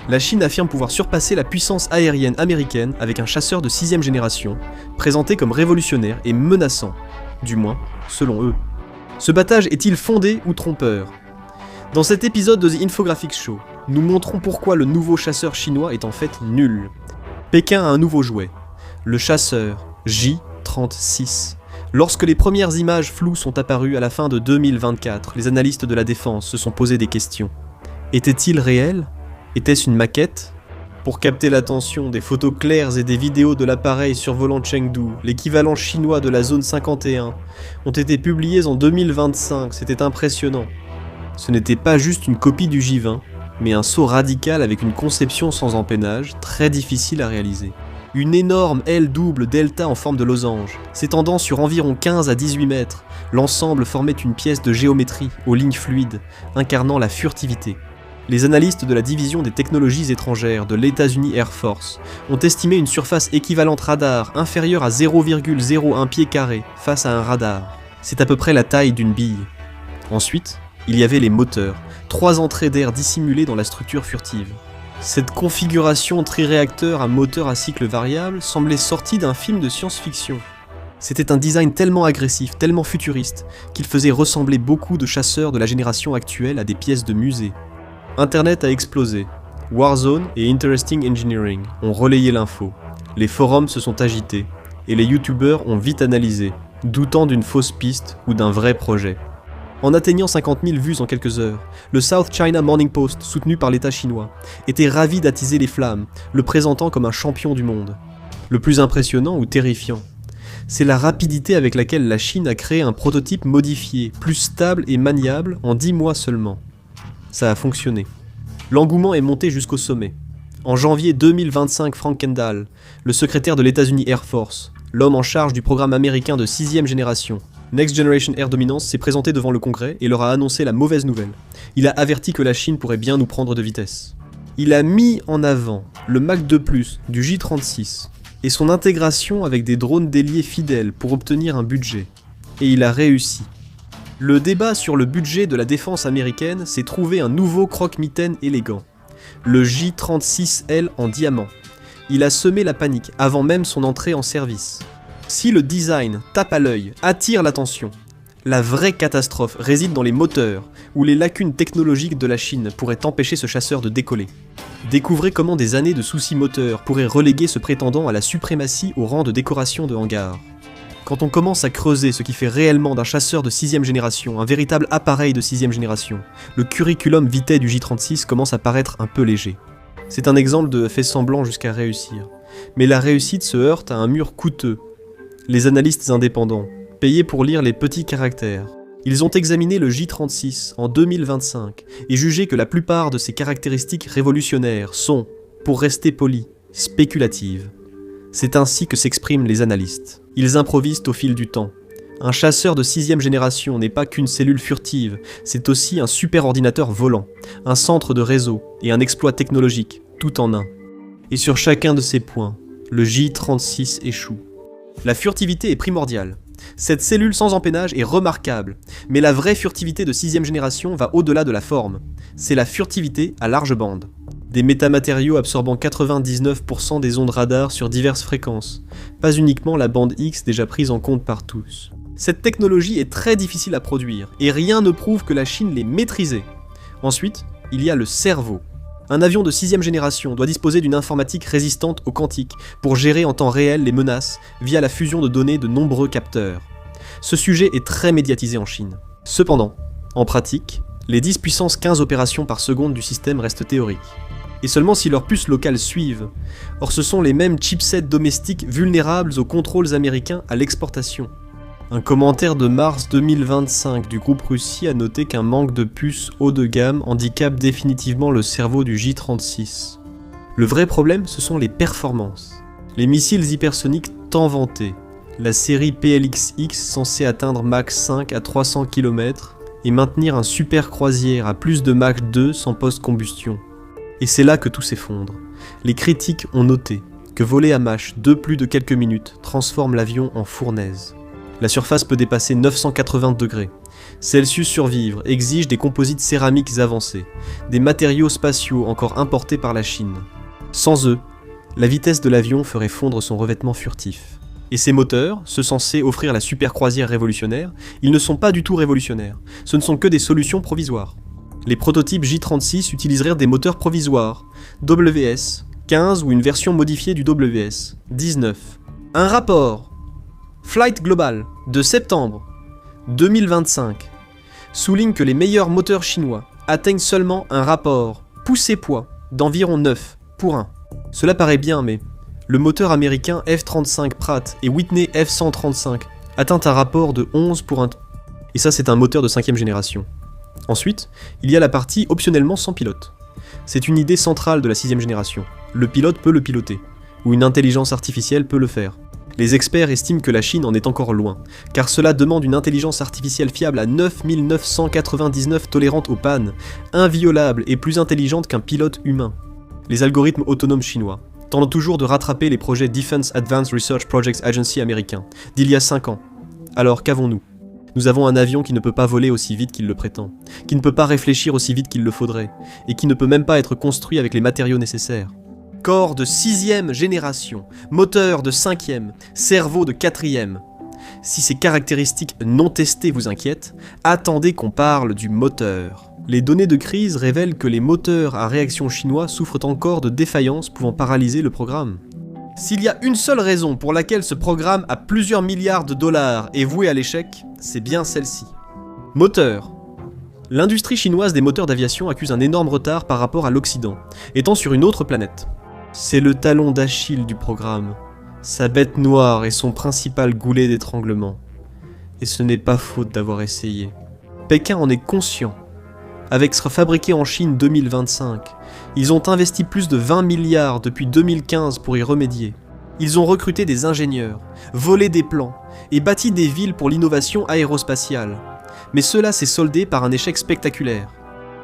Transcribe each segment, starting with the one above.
La Chine affirme pouvoir surpasser la puissance aérienne américaine avec un chasseur de 6ème génération, présenté comme révolutionnaire et menaçant, du moins selon eux. Ce battage est-il fondé ou trompeur? Dans cet épisode de The Infographics Show, nous montrons pourquoi le nouveau chasseur chinois est en fait nul. Pékin a un nouveau jouet, le chasseur J-36. Lorsque les premières images floues sont apparues à la fin de 2024, les analystes de la défense se sont posé des questions. Était-il réel? Était-ce une maquette? Pour capter l'attention, des photos claires et des vidéos de l'appareil survolant Chengdu, l'équivalent chinois de la zone 51, ont été publiées en 2025, c'était impressionnant. Ce n'était pas juste une copie du J-20, mais un saut radical avec une conception sans empennage, très difficile à réaliser. Une énorme aile double delta en forme de losange, s'étendant sur environ 15 à 18 mètres, l'ensemble formait une pièce de géométrie aux lignes fluides, incarnant la furtivité. Les analystes de la division des technologies étrangères de l'États-Unis Air Force ont estimé une surface équivalente radar inférieure à 0,01 pied carré face à un radar. C'est à peu près la taille d'une bille. Ensuite, il y avait les moteurs, 3 entrées d'air dissimulées dans la structure furtive. Cette configuration triréacteur à moteur à cycle variable semblait sortie d'un film de science-fiction. C'était un design tellement agressif, tellement futuriste, qu'il faisait ressembler beaucoup de chasseurs de la génération actuelle à des pièces de musée. Internet a explosé. Warzone et Interesting Engineering ont relayé l'info. Les forums se sont agités, et les youtubeurs ont vite analysé, doutant d'une fausse piste ou d'un vrai projet. En atteignant 50 000 vues en quelques heures, le South China Morning Post, soutenu par l'État chinois, était ravi d'attiser les flammes, le présentant comme un champion du monde. Le plus impressionnant ou terrifiant, c'est la rapidité avec laquelle la Chine a créé un prototype modifié, plus stable et maniable en 10 mois seulement. Ça a fonctionné. L'engouement est monté jusqu'au sommet. En janvier 2025, Frank Kendall, le secrétaire de l'États-Unis Air Force, l'homme en charge du programme américain de 6ème génération, Next Generation Air Dominance, s'est présenté devant le Congrès et leur a annoncé la mauvaise nouvelle. Il a averti que la Chine pourrait bien nous prendre de vitesse. Il a mis en avant le Mach 2+, du J-36, et son intégration avec des drones déliés fidèles pour obtenir un budget. Et il a réussi. Le débat sur le budget de la défense américaine s'est trouvé un nouveau croque-mitaine élégant. Le J-36L en diamant. Il a semé la panique avant même son entrée en service. Si le design tape à l'œil, attire l'attention, la vraie catastrophe réside dans les moteurs, où les lacunes technologiques de la Chine pourraient empêcher ce chasseur de décoller. Découvrez comment des années de soucis moteurs pourraient reléguer ce prétendant à la suprématie au rang de décoration de hangar. Quand on commence à creuser ce qui fait réellement d'un chasseur de 6ème génération un véritable appareil de 6ème génération, le curriculum vitae du J-36 commence à paraître un peu léger. C'est un exemple de fait semblant jusqu'à réussir. Mais la réussite se heurte à un mur coûteux. Les analystes indépendants, payés pour lire les petits caractères, ils ont examiné le J-36 en 2025 et jugé que la plupart de ses caractéristiques révolutionnaires sont, pour rester polis, spéculatives. C'est ainsi que s'expriment les analystes. Ils improvisent au fil du temps. Un chasseur de 6ème génération n'est pas qu'une cellule furtive, c'est aussi un super ordinateur volant, un centre de réseau et un exploit technologique, tout en un. Et sur chacun de ces points, le J-36 échoue. La furtivité est primordiale. Cette cellule sans empennage est remarquable, mais la vraie furtivité de 6ème génération va au-delà de la forme. C'est la furtivité à large bande. Des métamatériaux absorbant 99% des ondes radar sur diverses fréquences, pas uniquement la bande X déjà prise en compte par tous. Cette technologie est très difficile à produire, et rien ne prouve que la Chine l'ait maîtrisée. Ensuite, il y a le cerveau. Un avion de 6ème génération doit disposer d'une informatique résistante au quantique pour gérer en temps réel les menaces via la fusion de données de nombreux capteurs. Ce sujet est très médiatisé en Chine. Cependant, en pratique, les 10 puissance 15 opérations par seconde du système restent théoriques. Et seulement si leurs puces locales suivent. Or ce sont les mêmes chipsets domestiques vulnérables aux contrôles américains à l'exportation. Un commentaire de mars 2025 du groupe Russie a noté qu'un manque de puces haut de gamme handicape définitivement le cerveau du J-36. Le vrai problème, ce sont les performances. Les missiles hypersoniques tant vantés, la série PLX-X censée atteindre Mach 5 à 300 km et maintenir un super croisière à plus de Mach 2 sans post-combustion. Et c'est là que tout s'effondre. Les critiques ont noté que voler à Mach 2 plus de quelques minutes transforme l'avion en fournaise. La surface peut dépasser 980 degrés. Celsius survivre exige des composites céramiques avancés, des matériaux spatiaux encore importés par la Chine. Sans eux, la vitesse de l'avion ferait fondre son revêtement furtif. Et ces moteurs, ceux censés offrir la super croisière révolutionnaire, ils ne sont pas du tout révolutionnaires, ce ne sont que des solutions provisoires. Les prototypes J-36 utiliseraient des moteurs provisoires, WS 15 ou une version modifiée du WS 19. Un rapport Flight Global de septembre 2025 souligne que les meilleurs moteurs chinois atteignent seulement un rapport poussée-poids d'environ 9 pour 1. Cela paraît bien, mais le moteur américain F-35 Pratt et Whitney F-135 atteint un rapport de 11 pour 1. Et ça, c'est un moteur de 5e génération. Ensuite, il y a la partie optionnellement sans pilote. C'est une idée centrale de la 6e génération. Le pilote peut le piloter, ou une intelligence artificielle peut le faire. Les experts estiment que la Chine en est encore loin, car cela demande une intelligence artificielle fiable à 9999 tolérante aux pannes, inviolable et plus intelligente qu'un pilote humain. Les algorithmes autonomes chinois tentent toujours de rattraper les projets Defense Advanced Research Projects Agency américains d'il y a 5 ans. Alors qu'avons-nous ? Nous avons un avion qui ne peut pas voler aussi vite qu'il le prétend, qui ne peut pas réfléchir aussi vite qu'il le faudrait, et qui ne peut même pas être construit avec les matériaux nécessaires. Corps de 6e génération, moteur de 5e, cerveau de 4e. Si ces caractéristiques non testées vous inquiètent, attendez qu'on parle du moteur. Les données de crise révèlent que les moteurs à réaction chinois souffrent encore de défaillances pouvant paralyser le programme. S'il y a une seule raison pour laquelle ce programme à plusieurs milliards de dollars est voué à l'échec, c'est bien celle-ci. Moteur. L'industrie chinoise des moteurs d'aviation accuse un énorme retard par rapport à l'Occident, étant sur une autre planète. C'est le talon d'Achille du programme, sa bête noire et son principal goulet d'étranglement. Et ce n'est pas faute d'avoir essayé. Pékin en est conscient. Avec ce fabriqué en Chine 2025, ils ont investi plus de 20 milliards depuis 2015 pour y remédier. Ils ont recruté des ingénieurs, volé des plans et bâti des villes pour l'innovation aérospatiale. Mais cela s'est soldé par un échec spectaculaire.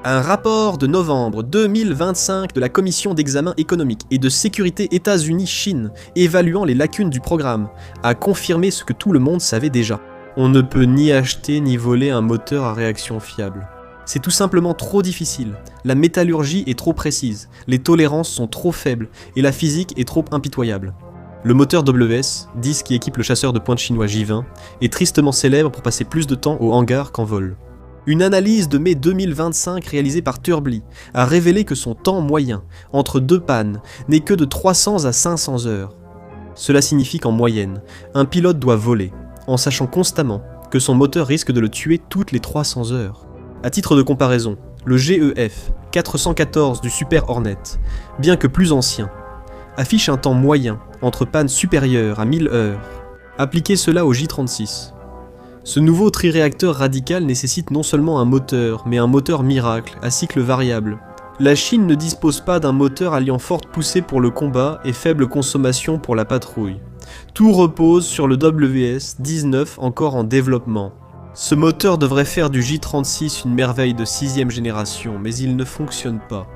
Un rapport de novembre 2025 de la Commission d'examen économique et de sécurité États-Unis-Chine, évaluant les lacunes du programme, a confirmé ce que tout le monde savait déjà. On ne peut ni acheter ni voler un moteur à réaction fiable. C'est tout simplement trop difficile, la métallurgie est trop précise, les tolérances sont trop faibles et la physique est trop impitoyable. Le moteur WS, 10 qui équipe le chasseur de pointe chinois J-20, est tristement célèbre pour passer plus de temps au hangar qu'en vol. Une analyse de mai 2025 réalisée par Turbly a révélé que son temps moyen, entre deux pannes, n'est que de 300 à 500 heures. Cela signifie qu'en moyenne, un pilote doit voler, en sachant constamment que son moteur risque de le tuer toutes les 300 heures. À titre de comparaison, le GEF 414 du Super Hornet, bien que plus ancien, affiche un temps moyen entre pannes supérieures à 1000 heures. Appliquez cela au J-36. Ce nouveau triréacteur radical nécessite non seulement un moteur, mais un moteur miracle à cycle variable. La Chine ne dispose pas d'un moteur alliant forte poussée pour le combat et faible consommation pour la patrouille. Tout repose sur le WS-19 encore en développement. Ce moteur devrait faire du J-36 une merveille de 6e génération, mais il ne fonctionne pas.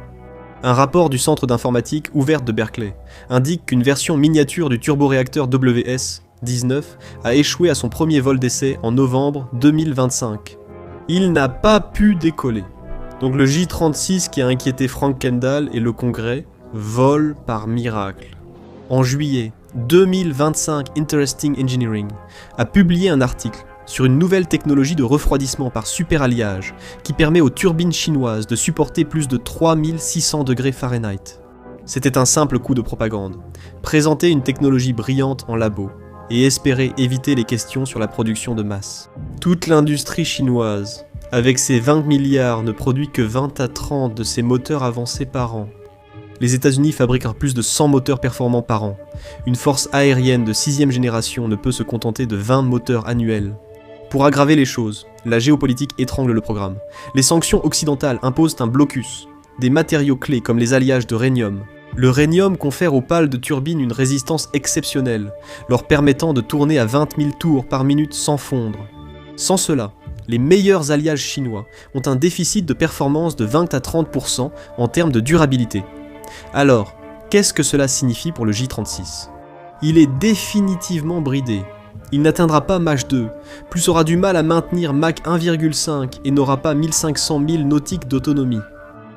Un rapport du centre d'informatique ouverte de Berkeley indique qu'une version miniature du turboréacteur WS-19 a échoué à son premier vol d'essai en novembre 2025. Il n'a pas pu décoller. Donc le J-36 qui a inquiété Frank Kendall et le Congrès vole par miracle. En juillet 2025, Interesting Engineering a publié un article sur une nouvelle technologie de refroidissement par superalliage qui permet aux turbines chinoises de supporter plus de 3600 degrés Fahrenheit. C'était un simple coup de propagande, présenter une technologie brillante en labo et espérer éviter les questions sur la production de masse. Toute l'industrie chinoise, avec ses 20 milliards, ne produit que 20 à 30 de ces moteurs avancés par an. Les États-Unis fabriquent plus de 100 moteurs performants par an. Une force aérienne de 6e génération ne peut se contenter de 20 moteurs annuels. Pour aggraver les choses, la géopolitique étrangle le programme. Les sanctions occidentales imposent un blocus, des matériaux clés comme les alliages de rhénium. Le rhénium confère aux pales de turbines une résistance exceptionnelle, leur permettant de tourner à 20 000 tours par minute sans fondre. Sans cela, les meilleurs alliages chinois ont un déficit de performance de 20 à 30% en termes de durabilité. Alors, qu'est-ce que cela signifie pour le J-36 ? Il est définitivement bridé. Il n'atteindra pas Mach 2, plus aura du mal à maintenir Mach 1,5 et n'aura pas 1500 milles nautiques d'autonomie.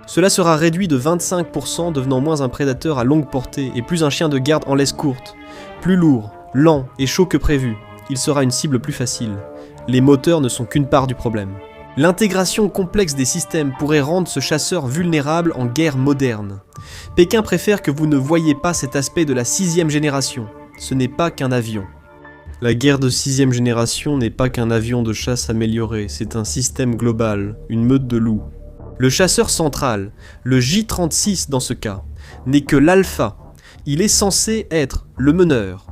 Cela sera réduit de 25%, devenant moins un prédateur à longue portée et plus un chien de garde en laisse courte. Plus lourd, lent et chaud que prévu, il sera une cible plus facile. Les moteurs ne sont qu'une part du problème. L'intégration complexe des systèmes pourrait rendre ce chasseur vulnérable en guerre moderne. Pékin préfère que vous ne voyiez pas cet aspect de la 6e génération. Ce n'est pas qu'un avion. La guerre de 6e génération n'est pas qu'un avion de chasse amélioré, c'est un système global, une meute de loups. Le chasseur central, le J-36 dans ce cas, n'est que l'alpha. Il est censé être le meneur.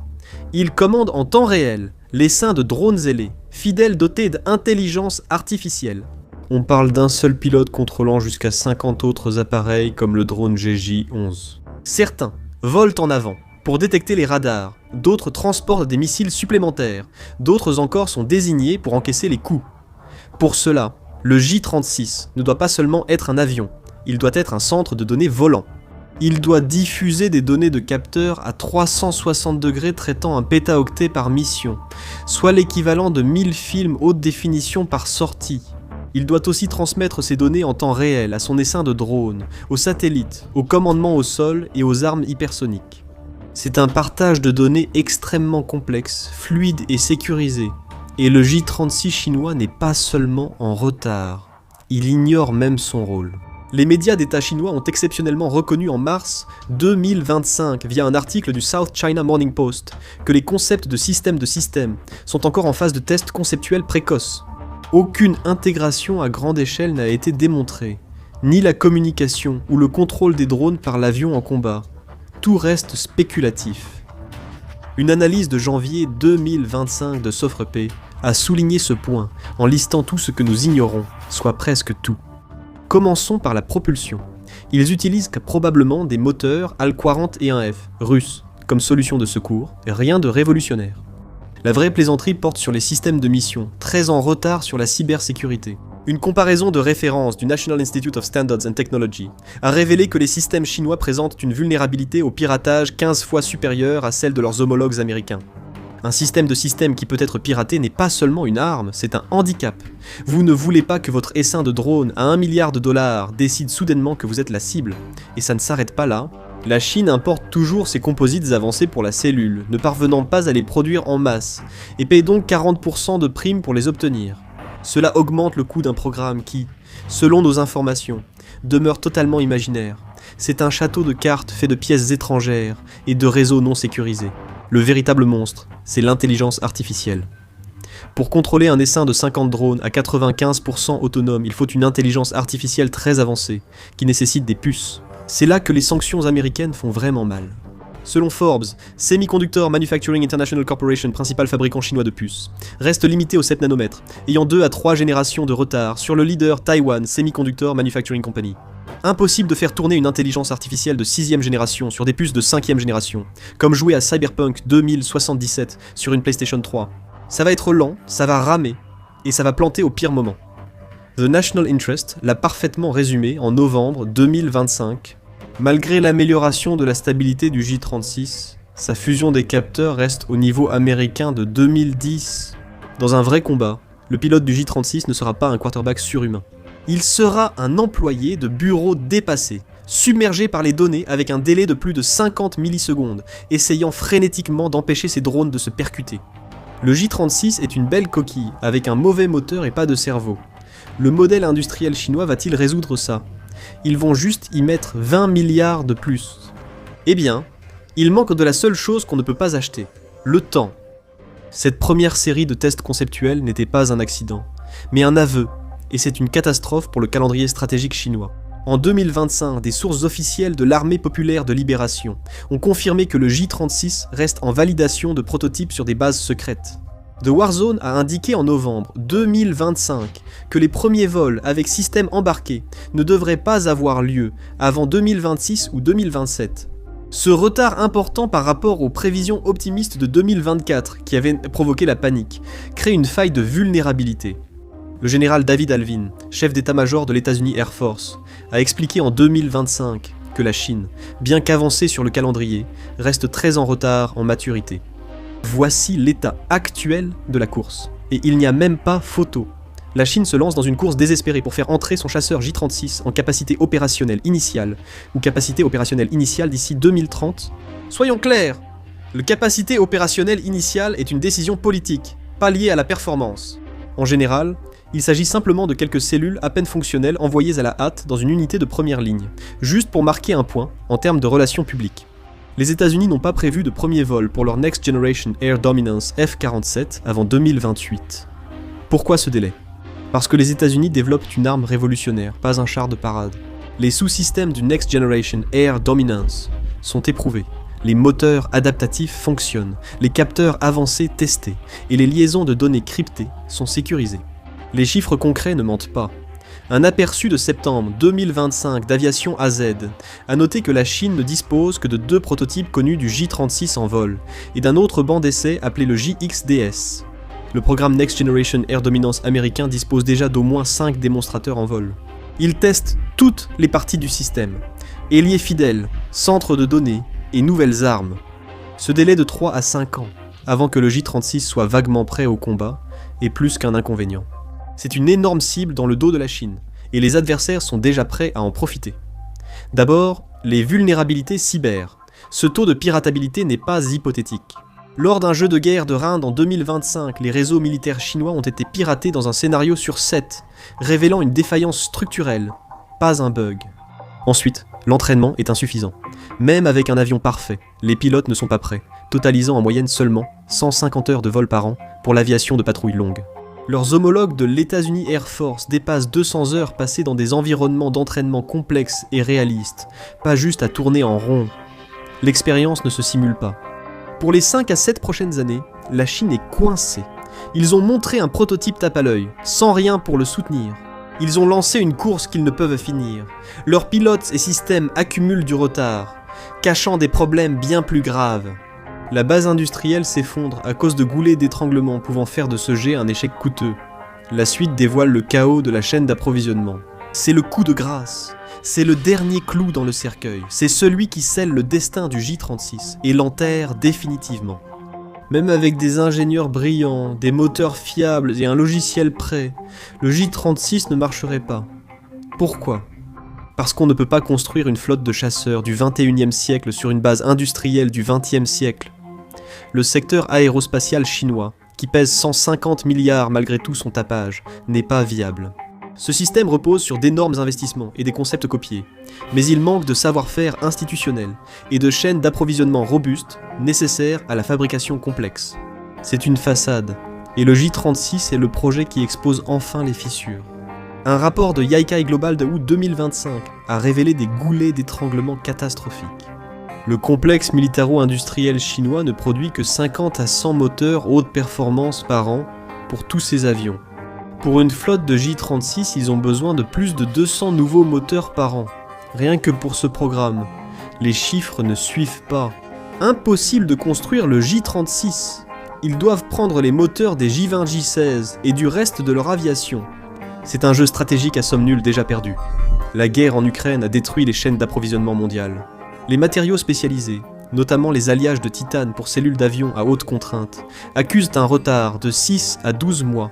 Il commande en temps réel l'essaim de drones ailés, fidèles dotés d'intelligence artificielle. On parle d'un seul pilote contrôlant jusqu'à 50 autres appareils comme le drone GJ-11. Certains volent en avant pour détecter les radars, d'autres transportent des missiles supplémentaires, d'autres encore sont désignés pour encaisser les coups. Pour cela, le J-36 ne doit pas seulement être un avion, il doit être un centre de données volant. Il doit diffuser des données de capteurs à 360 degrés traitant un pétaoctet par mission, soit l'équivalent de 1000 films haute définition par sortie. Il doit aussi transmettre ces données en temps réel à son essaim de drones, aux satellites, au commandement au sol et aux armes hypersoniques. C'est un partage de données extrêmement complexe, fluide et sécurisé. Et le J-36 chinois n'est pas seulement en retard, il ignore même son rôle. Les médias d'État chinois ont exceptionnellement reconnu en mars 2025 via un article du South China Morning Post que les concepts de système sont encore en phase de test conceptuel précoce. Aucune intégration à grande échelle n'a été démontrée, ni la communication ou le contrôle des drones par l'avion en combat. Tout reste spéculatif. Une analyse de janvier 2025 de Sofrep a souligné ce point en listant tout ce que nous ignorons, soit presque tout. Commençons par la propulsion. Ils utilisent probablement des moteurs Al-41F russes comme solution de secours, rien de révolutionnaire. La vraie plaisanterie porte sur les systèmes de mission, très en retard sur la cybersécurité. Une comparaison de référence du National Institute of Standards and Technology a révélé que les systèmes chinois présentent une vulnérabilité au piratage 15 fois supérieure à celle de leurs homologues américains. Un système qui peut être piraté n'est pas seulement une arme, c'est un handicap. Vous ne voulez pas que votre essaim de drone à $1 milliard décide soudainement que vous êtes la cible. Et ça ne s'arrête pas là. La Chine importe toujours ses composites avancés pour la cellule, ne parvenant pas à les produire en masse, et paye donc 40% de primes pour les obtenir. Cela augmente le coût d'un programme qui, selon nos informations, demeure totalement imaginaire. C'est un château de cartes fait de pièces étrangères et de réseaux non sécurisés. Le véritable monstre, c'est l'intelligence artificielle. Pour contrôler un essaim de 50 drones à 95% autonome, il faut une intelligence artificielle très avancée, qui nécessite des puces. C'est là que les sanctions américaines font vraiment mal. Selon Forbes, Semiconductor Manufacturing International Corporation, principal fabricant chinois de puces, reste limité aux 7 nanomètres, ayant 2 à 3 générations de retard sur le leader Taiwan Semiconductor Manufacturing Company. Impossible de faire tourner une intelligence artificielle de 6e génération sur des puces de 5e génération, comme jouer à Cyberpunk 2077 sur une PlayStation 3. Ça va être lent, ça va ramer, et ça va planter au pire moment. The National Interest l'a parfaitement résumé en novembre 2025. Malgré l'amélioration de la stabilité du J-36, sa fusion des capteurs reste au niveau américain de 2010. Dans un vrai combat, le pilote du J-36 ne sera pas un quarterback surhumain. Il sera un employé de bureau dépassé, submergé par les données avec un délai de plus de 50 millisecondes, essayant frénétiquement d'empêcher ses drones de se percuter. Le J-36 est une belle coquille, avec un mauvais moteur et pas de cerveau. Le modèle industriel chinois va-t-il résoudre ça ? Ils vont juste y mettre 20 milliards de plus. Eh bien, il manque de la seule chose qu'on ne peut pas acheter, le temps. Cette première série de tests conceptuels n'était pas un accident, mais un aveu, et c'est une catastrophe pour le calendrier stratégique chinois. En 2025, des sources officielles de l'Armée populaire de libération ont confirmé que le J-36 reste en validation de prototypes sur des bases secrètes. The Warzone a indiqué en novembre 2025 que les premiers vols avec système embarqué ne devraient pas avoir lieu avant 2026 ou 2027. Ce retard important par rapport aux prévisions optimistes de 2024 qui avaient provoqué la panique crée une faille de vulnérabilité. Le général David Alvin, chef d'état-major de l'États-Unis Air Force, a expliqué en 2025 que la Chine, bien qu'avancée sur le calendrier, reste très en retard en maturité. Voici l'état actuel de la course. Et il n'y a même pas photo. La Chine se lance dans une course désespérée pour faire entrer son chasseur J-36 en capacité opérationnelle initiale, ou capacité opérationnelle initiale d'ici 2030. Soyons clairs, le capacité opérationnelle initiale est une décision politique, pas liée à la performance. En général, il s'agit simplement de quelques cellules à peine fonctionnelles envoyées à la hâte dans une unité de première ligne, juste pour marquer un point en termes de relations publiques. Les États-Unis n'ont pas prévu de premier vol pour leur Next Generation Air Dominance F-47 avant 2028. Pourquoi ce délai ? Parce que les États-Unis développent une arme révolutionnaire, pas un char de parade. Les sous-systèmes du Next Generation Air Dominance sont éprouvés, les moteurs adaptatifs fonctionnent, les capteurs avancés testés, et les liaisons de données cryptées sont sécurisées. Les chiffres concrets ne mentent pas. Un aperçu de septembre 2025 d'Aviation AZ a noté que la Chine ne dispose que de 2 prototypes connus du J-36 en vol, et d'un autre banc d'essai appelé le JXDS. Le programme Next Generation Air Dominance américain dispose déjà d'au moins 5 démonstrateurs en vol. Il teste toutes les parties du système, ailier fidèle, centre de données et nouvelles armes. Ce délai de 3 à 5 ans, avant que le J-36 soit vaguement prêt au combat, est plus qu'un inconvénient. C'est une énorme cible dans le dos de la Chine, et les adversaires sont déjà prêts à en profiter. D'abord, les vulnérabilités cyber. Ce taux de piratabilité n'est pas hypothétique. Lors d'un jeu de guerre de Rinde en 2025, les réseaux militaires chinois ont été piratés dans un scénario sur 7, révélant une défaillance structurelle, pas un bug. Ensuite, l'entraînement est insuffisant. Même avec un avion parfait, les pilotes ne sont pas prêts, totalisant en moyenne seulement 150 heures de vol par an pour l'aviation de patrouille longue. Leurs homologues de l'États-Unis Air Force dépassent 200 heures passées dans des environnements d'entraînement complexes et réalistes, pas juste à tourner en rond. L'expérience ne se simule pas. Pour les 5 à 7 prochaines années, la Chine est coincée. Ils ont montré un prototype tape à l'œil, sans rien pour le soutenir. Ils ont lancé une course qu'ils ne peuvent finir. Leurs pilotes et systèmes accumulent du retard, cachant des problèmes bien plus graves. La base industrielle s'effondre à cause de goulets d'étranglement pouvant faire de ce jet un échec coûteux. La suite dévoile le chaos de la chaîne d'approvisionnement. C'est le coup de grâce. C'est le dernier clou dans le cercueil. C'est celui qui scelle le destin du J-36 et l'enterre définitivement. Même avec des ingénieurs brillants, des moteurs fiables et un logiciel prêt, le J-36 ne marcherait pas. Pourquoi ? Parce qu'on ne peut pas construire une flotte de chasseurs du 21e siècle sur une base industrielle du 20e siècle. Le secteur aérospatial chinois, qui pèse 150 milliards malgré tout son tapage, n'est pas viable. Ce système repose sur d'énormes investissements et des concepts copiés, mais il manque de savoir-faire institutionnel et de chaînes d'approvisionnement robustes nécessaires à la fabrication complexe. C'est une façade, et le J-36 est le projet qui expose enfin les fissures. Un rapport de Yaikai Global de août 2025 a révélé des goulets d'étranglement catastrophiques. Le complexe militaro-industriel chinois ne produit que 50 à 100 moteurs haute performance par an pour tous ses avions. Pour une flotte de J-36, ils ont besoin de plus de 200 nouveaux moteurs par an. Rien que pour ce programme. Les chiffres ne suivent pas. Impossible de construire le J-36. Ils doivent prendre les moteurs des J-20, J-16 et du reste de leur aviation. C'est un jeu stratégique à somme nulle déjà perdu. La guerre en Ukraine a détruit les chaînes d'approvisionnement mondiales. Les matériaux spécialisés, notamment les alliages de titane pour cellules d'avion à haute contrainte, accusent un retard de 6 à 12 mois.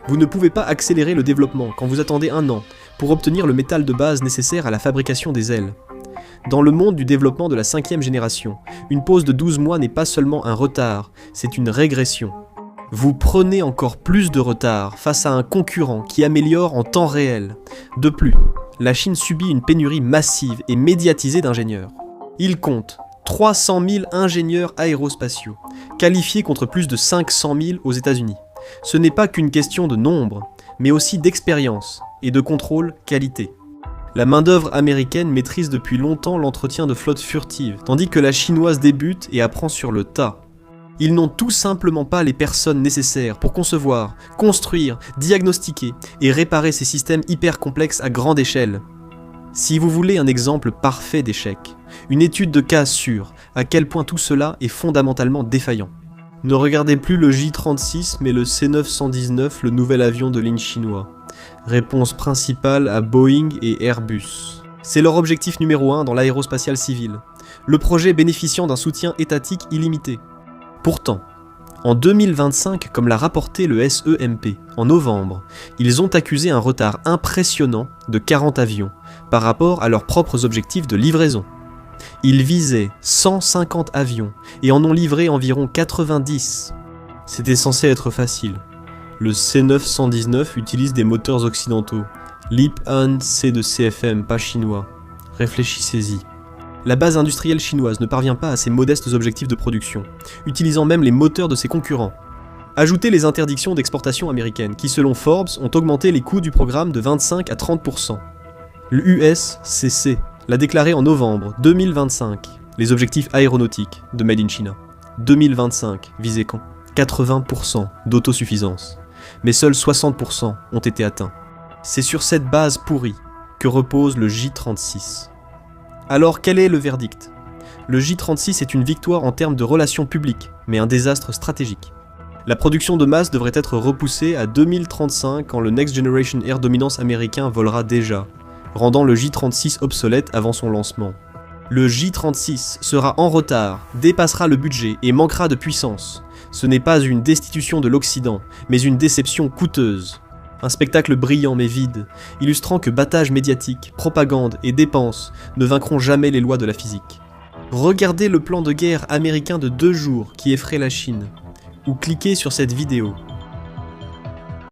Vous ne pouvez pas accélérer le développement quand vous attendez 1 an pour obtenir le métal de base nécessaire à la fabrication des ailes. Dans le monde du développement de la 5e génération, une pause de 12 mois n'est pas seulement un retard, c'est une régression. Vous prenez encore plus de retard face à un concurrent qui améliore en temps réel. De plus, la Chine subit une pénurie massive et médiatisée d'ingénieurs. Il compte 300 000 ingénieurs aérospatiaux, qualifiés contre plus de 500 000 aux États-Unis. Ce n'est pas qu'une question de nombre, mais aussi d'expérience et de contrôle qualité. La main-d'œuvre américaine maîtrise depuis longtemps l'entretien de flottes furtives, tandis que la chinoise débute et apprend sur le tas. Ils n'ont tout simplement pas les personnes nécessaires pour concevoir, construire, diagnostiquer et réparer ces systèmes hyper complexes à grande échelle. Si vous voulez un exemple parfait d'échec, une étude de cas sûre à quel point tout cela est fondamentalement défaillant. Ne regardez plus le J-36 mais le C919, le nouvel avion de ligne chinois. Réponse principale à Boeing et Airbus. C'est leur objectif numéro 1 dans l'aérospatiale civile. Le projet bénéficiant d'un soutien étatique illimité. Pourtant, En 2025, comme l'a rapporté le SEMP en novembre, ils ont accusé un retard impressionnant de 40 avions par rapport à leurs propres objectifs de livraison. Ils visaient 150 avions et en ont livré environ 90. C'était censé être facile. Le C919 utilise des moteurs occidentaux. Lip-Han, c'est de CFM, pas chinois. Réfléchissez-y. La base industrielle chinoise ne parvient pas à ses modestes objectifs de production, utilisant même les moteurs de ses concurrents. Ajoutez les interdictions d'exportation américaines, qui selon Forbes ont augmenté les coûts du programme de 25 à 30%. L'USCC l'a déclaré en novembre 2025, les objectifs aéronautiques de Made in China. 2025, visé quand ? 80% d'autosuffisance, mais seuls 60% ont été atteints. C'est sur cette base pourrie que repose le J36. Alors quel est le verdict ? Le J36 est une victoire en termes de relations publiques, mais un désastre stratégique. La production de masse devrait être repoussée à 2035 quand le Next Generation Air Dominance américain volera déjà, rendant le J36 obsolète avant son lancement. Le J36 sera en retard, dépassera le budget et manquera de puissance. Ce n'est pas une destitution de l'Occident, mais une déception coûteuse. Un spectacle brillant mais vide, illustrant que battage médiatique, propagande et dépenses ne vaincront jamais les lois de la physique. Regardez le plan de guerre américain de 2 jours qui effraie la Chine, ou cliquez sur cette vidéo